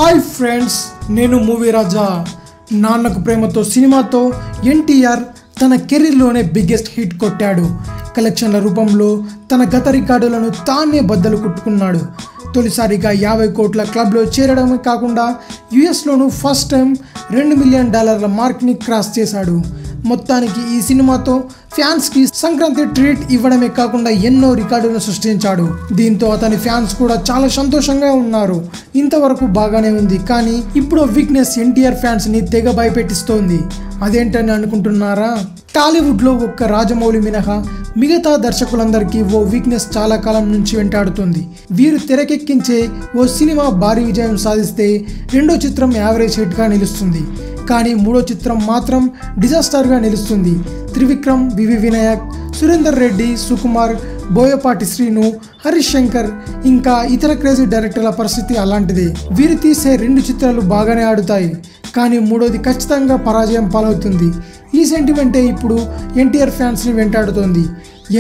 Hi friends, నేను movie రాజా. నాన్నకు ప్రేమతో సినిమాతో ఎన్టీఆర్ తన కెరీర్లోనే బిగ్గెస్ట్ హిట్ కొట్టాడు. కలెక్షన్ల రూపంలో తన గత రికార్డులను తానే బద్దలు కొట్టుకున్నాడు. తొలిసారిగా 50 కోట్ల క్లబ్లో చేరడమే కాకుండా యుఎస్లోనూ ఫస్ట్ టైం $2 మిలియన్ మార్క్ని క్రాస్ చేశాడు. మొత్తానికి ఈ సినిమాతో ఫ్యాన్స్కి సంక్రాంతి ట్రీట్ ఇవ్వడమే కాకుండా ఎన్నో రికార్డులను సృష్టించాడు. దీంతో అతని ఫ్యాన్స్ కూడా చాలా సంతోషంగా ఉన్నారు. ఇంతవరకు బాగానే ఉంది, కానీ ఇప్పుడు వీక్నెస్ ఎన్టీఆర్ ఫ్యాన్స్ని తెగ భయపెట్టిస్తోంది. అదేంటని అనుకుంటున్నారా? టాలీవుడ్లో ఒక్క రాజమౌళి మినహా మిగతా దర్శకులందరికీ ఓ వీక్నెస్ చాలా కాలం నుంచి వెంటాడుతుంది. వీరు తెరకెక్కించే ఓ సినిమా భారీ విజయం సాధిస్తే రెండో చిత్రం యావరేజ్ హిట్గా నిలుస్తుంది, కానీ మూడో చిత్రం మాత్రం డిజాస్టర్గా నిలుస్తుంది. త్రివిక్రమ్, వివి వినాయక్, సురేందర్ రెడ్డి, సుకుమార్, బోయపాటి శ్రీను, హరీష్ శంకర్ ఇంకా ఇతర క్రేజీ డైరెక్టర్ల పరిస్థితి అలాంటిదే. వీరు తీసే 2 చిత్రాలు బాగానే ఆడుతాయి, కానీ మూడోది ఖచ్చితంగా పరాజయం పాలవుతుంది. ఈ సెంటిమెంటే ఇప్పుడు ఎన్టీఆర్ ఫ్యాన్స్ని వెంటాడుతోంది.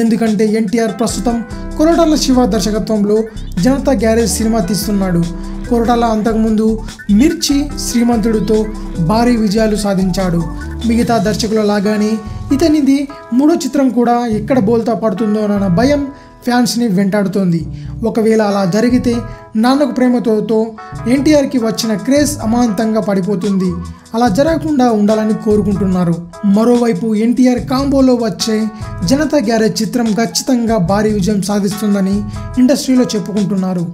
ఎందుకంటే ఎన్టీఆర్ ప్రస్తుతం కొరటాల శివ దర్శకత్వంలో జనతా గ్యారేజ్ సినిమా తీస్తున్నాడు. కొరటాల అంతకుముందు మిర్చి, శ్రీమంతుడితో భారీ విజయాలు సాధించాడు. మిగతా దర్శకుల లాగానే ఇతనిది మూడో చిత్రం కూడా ఎక్కడ బోల్తా పడుతుందోనన్న భయం ఫ్యాన్స్ని వెంటాడుతోంది. ఒకవేళ అలా జరిగితే నాన్నకు ప్రేమతో ఎన్టీఆర్కి వచ్చిన క్రేజ్ అమాంతంగా పడిపోతుంది. అలా జరగకుండా ఉండాలని కోరుకుంటున్నారు. మరోవైపు ఎన్టీఆర్ కాంబోలో వచ్చే జనతా గ్యారేజ్ చిత్రం ఖచ్చితంగా భారీ విజయం సాధిస్తుందని ఇండస్ట్రీలో చెప్పుకుంటున్నారు.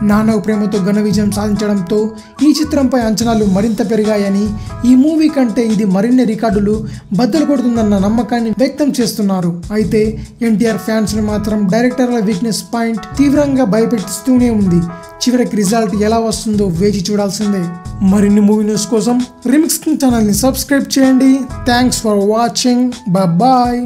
నాన్నకు ప్రేమతో ఘన విజయం సాధించడంతో ఈ చిత్రంపై అంచనాలు మరింత పెరిగాయని, ఈ మూవీ కంటే ఇది మరిన్ని రికార్డులు బద్దలు కొడుతుందన్న నమ్మకాన్ని వ్యక్తం చేస్తున్నారు. అయితే ఎన్టీఆర్ ఫ్యాన్స్ని మాత్రం డైరెక్టర్ల వీక్నెస్ పాయింట్ తీవ్రంగా భయపెట్టిస్తూనే ఉంది. చివరికి రిజల్ట్ ఎలా వస్తుందో వేచి చూడాల్సిందే. మరిన్ని మూవీ న్యూస్ కోసం రిమిక్స్ ఛానల్ని సబ్స్క్రైబ్ చేయండి. Thanks for watching. బాయ్.